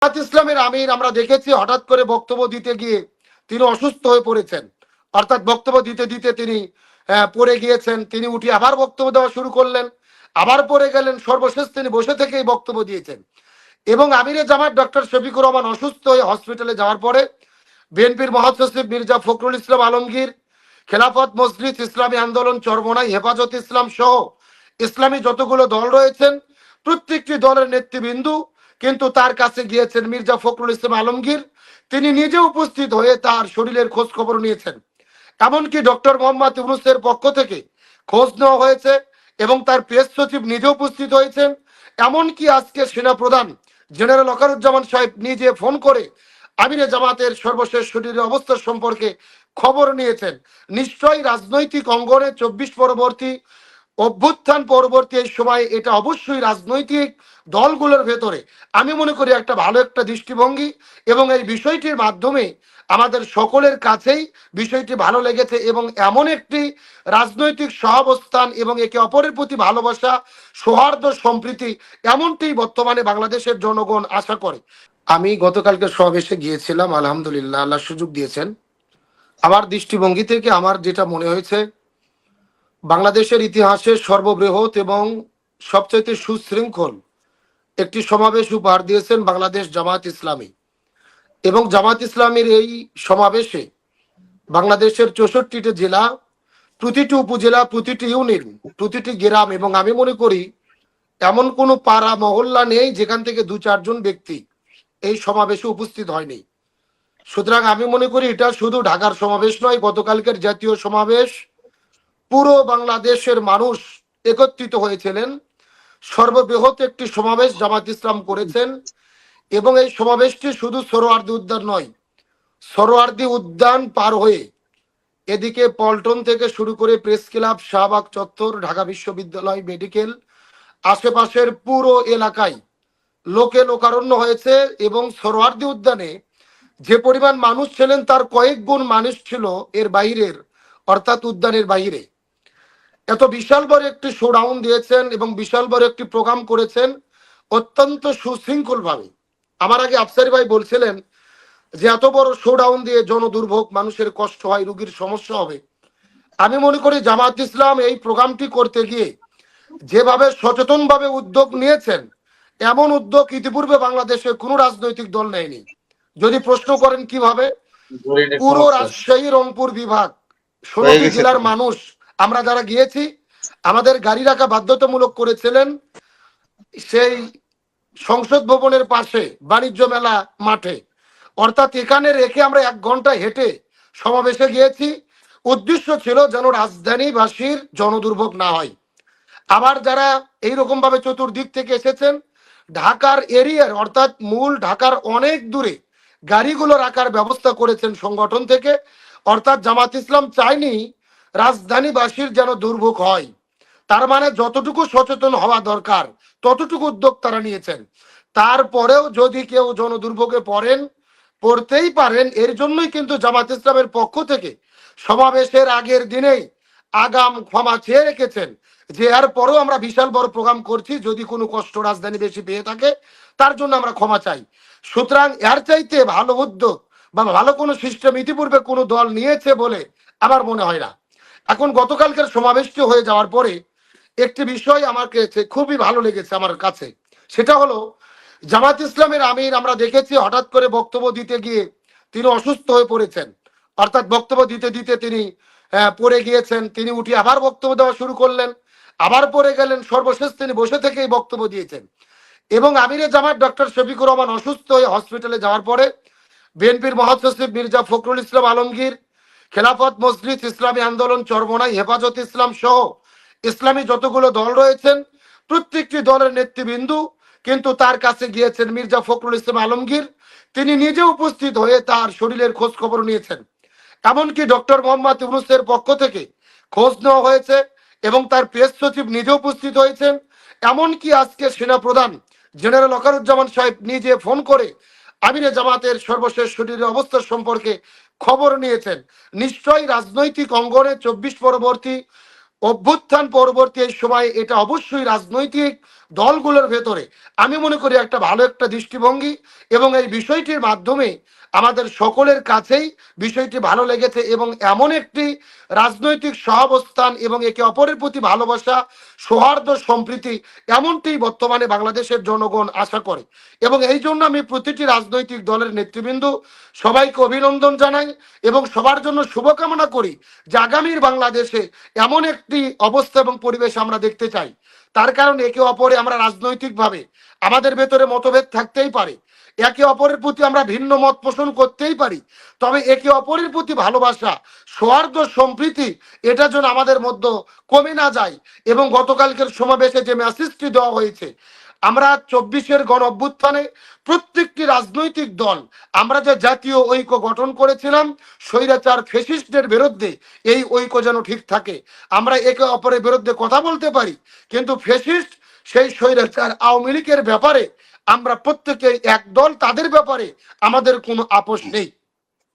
জামাত ইসলামের আমির আমরা দেখেছি হঠাৎ করে বক্তব্য দিতে গিয়ে তিনি অসুস্থ হয়ে পড়েছেন। অর্থাৎ বক্তব্য দিতে দিতে তিনি পড়ে গিয়েছেন। তিনি উঠে আবার বক্তব্য দেওয়া শুরু করলেন, আবার পড়ে গেলেন। সর্বশেষ তিনি বসে থেকেই বক্তব্য দিয়েছেন। এবং আমিরে জামাত ডক্টর শফিকুর রহমান অসুস্থ হয়ে হসপিটালে যাওয়ার পরে বিএনপির মহাসচিব মির্জা ফখরুল ইসলাম আলমগীর, খেলাফত মজলিস, ইসলামী আন্দোলন চরমোনাই, হেফাজত ইসলাম সহ ইসলামী যতগুলো দল রয়েছেন প্রত্যেকটি দলের নেতৃবৃন্দু কিন্তু তার কাছে গিয়েছেন। মির্জা ফখরুল ইসলাম আলমগীর তিনি নিজে উপস্থিত হয়ে তার শরীরের খোঁজ খবর নিয়েছেন। এমনকি ডক্টর মোহাম্মদ ইউনূসের পক্ষ থেকে খোঁজ নেওয়া হয়েছে এবং তার প্রেস সচিব নিজে উপস্থিত হয়েছেন। এমনকি আজকে সেনাপ্রধান জেনারেল ওয়াকারুজ্জামান সাহেব নিজে ফোন করে আমিরে জামাতের সর্বশেষ শরীরের অবস্থা সম্পর্কে খবর নিয়েছেন। নিশ্চয়ই রাজনৈতিক অঙ্গনে 24 পরবর্তী অভ্যুত্থান পরবর্তী এই সময় এটা অবশ্যই রাজনৈতিক দলগুলোর ভেতরে আমি মনে করি একটা ভালো একটা দৃষ্টিভঙ্গি এবং এই বিষয়টির মাধ্যমে আমাদের সকলের কাছেই বিষয়টি ভালো লেগেছে এবং এমন একটি রাজনৈতিক সহাবস্থান এবং একে অপরের প্রতি ভালোবাসা, সৌহার্দ্য, সম্প্রীতি এমনটি বর্তমানে বাংলাদেশের জনগণ আশা করে। আমি গতকালকে সমাবেশে গিয়েছিলাম, আলহামদুলিল্লাহ আল্লাহ সুযোগ দিয়েছেন। আমার দৃষ্টিভঙ্গি থেকে আমার যেটা মনে হয়েছে, বাংলাদেশের ইতিহাসে সর্ববৃহৎ এবং সবচেয়ে সুশৃঙ্খল একটি সমাবেশ উপহার দিয়েছেন বাংলাদেশ জামাত ইসলামী। এবং জামাত ইসলামীর এই সমাবেশে বাংলাদেশের 64টি জেলা, প্রতিটি উপজেলা, প্রতিটি ইউনিয়ন, প্রতিটি গ্রাম এবং আমি মনে করি এমন কোনো পাড়া মহল্লা নেই যেখান থেকে 2-4 জন ব্যক্তি এই সমাবেশে উপস্থিত হয়নি। সুতরাং আমি মনে করি এটা শুধু ঢাকার সমাবেশ নয়, গতকালকের জাতীয় সমাবেশ পুরো বাংলাদেশের মানুষ একত্রিত হয়েছিলেন। সর্ববৃহৎ একটি সমাবেশ জামাত ইসলাম করেছেন এবং এই সমাবেশটি শুধু সোহরাওয়ার্দী উদ্যান নয়, সোহরাওয়ার্দী উদ্যান পার হয়ে এদিকে পল্টন থেকে শুরু করে প্রেস ক্লাব, শাহবাগ চত্বর, ঢাকা বিশ্ববিদ্যালয়, মেডিকেল, আশেপাশের পুরো এলাকায় লোকে লোকারণ্য হয়েছে। এবং সোহরাওয়ার্দী উদ্যানে যে পরিমাণ মানুষ ছিলেন তার কয়েক গুণ মানুষ ছিল এর বাইরের, অর্থাৎ উদ্যানের বাইরে। এত বিশাল বড় একটি শোডাউন দিয়েছেন এবং বিশাল বড় একটি প্রোগ্রাম করেছেন অত্যন্ত সুশৃঙ্খল ভাবে। আমার আগে আফসারি ভাই বলছিলেন যে এত বড় শোডাউন দিয়ে জনদুর্ভোগ, মানুষের কষ্ট হয়, রোগীর সমস্যা হবে। আমি মনে করি জামাত ইসলাম এই প্রোগ্রামটি করতে গিয়ে যেভাবে সচেতন ভাবে উদ্যোগ নিয়েছেন, এমন উদ্যোগ ইতিপূর্বে বাংলাদেশের কোনো রাজনৈতিক দল নেয়নি। যদি প্রশ্ন করেন কিভাবে, পুরো রাজশাহী, রংপুর বিভাগ, 16টি জেলার মানুষ আমরা যারা গিয়েছি আমাদের গাড়ি রাখা বাধ্যতামূলক করেছিলেন সেই সংসদ ভবনের পাশে বাণিজ্য মেলা মাঠে। অর্থাৎ এখানে রেখে আমরা 1 ঘন্টা হেঁটে সমাবেশে গিয়েছি। উদ্দেশ্য ছিল যেন রাজধানীবাসীর জনদুর্ভোগ না হয়। আবার যারা এইরকম ভাবে চতুর্দিক থেকে এসেছেন, ঢাকার এরিয়ার অর্থাৎ মূল ঢাকার অনেক দূরে গাড়িগুলো রাখার ব্যবস্থা করেছেন সংগঠন থেকে। অর্থাৎ জামাত ইসলাম চায়নি রাজধানীবাসীর যেন দুর্ভোগ হয়। তার মানে যতটুকু সচেতন হওয়া দরকার ততটুকু উদ্যোগ তারা নিয়েছেন। তারপরেও যদি কেউ জনদুর্ভোগে পড়তেই পারেন, এর জন্যই কিন্তু জামাত ইসলামের পক্ষ থেকে সমাবেশের আগের দিনেই আগাম ক্ষমা চেয়ে রেখেছেন যে এর পরেও আমরা বিশাল বড় প্রোগ্রাম করছি, যদি কোনো কষ্ট রাজধানী বেশি পেয়ে থাকে তার জন্য আমরা ক্ষমা চাই। সুতরাং এর চাইতে ভালো উদ্যোগ বা ভালো কোনো সিস্টেম ইতিপূর্বে কোনো দল নিয়েছে বলে আমার মনে হয় না। এখন গতকালকের সমাবেশটি হয়ে যাওয়ার পরে একটি বিষয় আমার কাছে খুবই ভালো লেগেছে আমার কাছে, সেটা হলো জামাত ইসলামের আমির আমরা দেখেছি হঠাৎ করে বক্তব্য দিতে গিয়ে তিনি অসুস্থ হয়ে পড়েছেন। অর্থাৎ বক্তব্য দিতে দিতে তিনি পড়ে গিয়েছেন। তিনি উঠে আবার বক্তব্য দেওয়া শুরু করলেন, আবার পড়ে গেলেন। সর্বশেষ তিনি বসে থেকেই বক্তব্য দিয়েছেন। এবং আমিরে জামাত ডক্টর শফিকুর রহমান অসুস্থ হয়ে হসপিটালে যাওয়ার পরে বিএনপির মহাসচিব মির্জা ফখরুল ইসলাম আলমগীর, খেলাফত মজলিস, ইসলামী আন্দোলন চরমোনাই, হেফাজত ইসলাম সহ ইসলামী যতগুলো দল রয়েছেন প্রত্যেকটি দলের নেতৃবৃন্দু কিন্তু তার কাছে গিয়েছেন। মির্জা ফখরুল ইসলাম আলমগীর তিনি নিজে উপস্থিত হয়ে তার শরীরের খোঁজ খবর নিয়েছেন। এমনকি ডক্টর মোহাম্মদ ইউনূসের পক্ষ থেকে খোঁজ নেওয়া হয়েছে এবং তার প্রেস সচিব নিজে উপস্থিত হয়েছেন। এমনকি আজকে সেনাপ্রধান জেনারেল ওয়াকারুজ্জামান সাহেব নিজে ফোন করে আমিরে জামাতের সর্বশেষ শরীরের অবস্থা সম্পর্কে খবর নিয়েছেন। নিশ্চয়ই রাজনৈতিক অঙ্গনে 24 পরবর্তী অভ্যুত্থান পরবর্তী এই সময় এটা অবশ্যই রাজনৈতিক দলগুলোর ভেতরে আমি মনে করি একটা ভালো একটা দৃষ্টিভঙ্গি, এবং এই বিষয়টির মাধ্যমে আমাদের সকলের কাছেই বিষয়টি ভালো লেগেছে, এবং এমন একটি রাজনৈতিক সহাবস্থান এবং একে অপরের প্রতি ভালোবাসা, সৌহার্দ্য, সম্প্রীতি, এমনটি বর্তমানে বাংলাদেশের জনগণ আশা করে। এবং এই জন্য আমি প্রতিটি রাজনৈতিক দলের নেতৃবৃন্দ সবাইকে অভিনন্দন জানাই এবং সবার জন্য শুভকামনা করি যে আগামীর বাংলাদেশে এমন একটি অবস্থা এবং পরিবেশ আমরা দেখতে চাই। তার কারণ একে অপরে আমরা রাজনৈতিকভাবে আমাদের ভেতরে মতভেদ থাকতেই পারে, একে অপরের প্রতি আমরা ভিন্ন মত পোষণ করতেই পারি, তবে একে অপরের প্রতি ভালোবাসা, সৌহার্দ্য, সম্প্রীতি, এটা যেন আমাদের মধ্যে কমে না যায়। এবং গতকালকের সমাবেশে যে মেসেজটি দেওয়া হয়েছে, আমরা 24-এর গণ অভ্যুত্থানে প্রত্যেকটি রাজনৈতিক দল আমরা যে জাতীয় ঐক্য গঠন করেছিলাম স্বৈরাচার ফ্যাসিস্টদের বিরুদ্ধে, এই ঐক্য যেন ঠিক থাকে। আমরা একে অপরের বিরুদ্ধে কথা বলতে পারি, কিন্তু ফ্যাসিস্ট সেই স্বৈরাচার আওয়ামী লীগের ব্যাপারে আমরা প্রত্যেকে এক দল, তাদের ব্যাপারে আমাদের কোনো আপোষ নেই।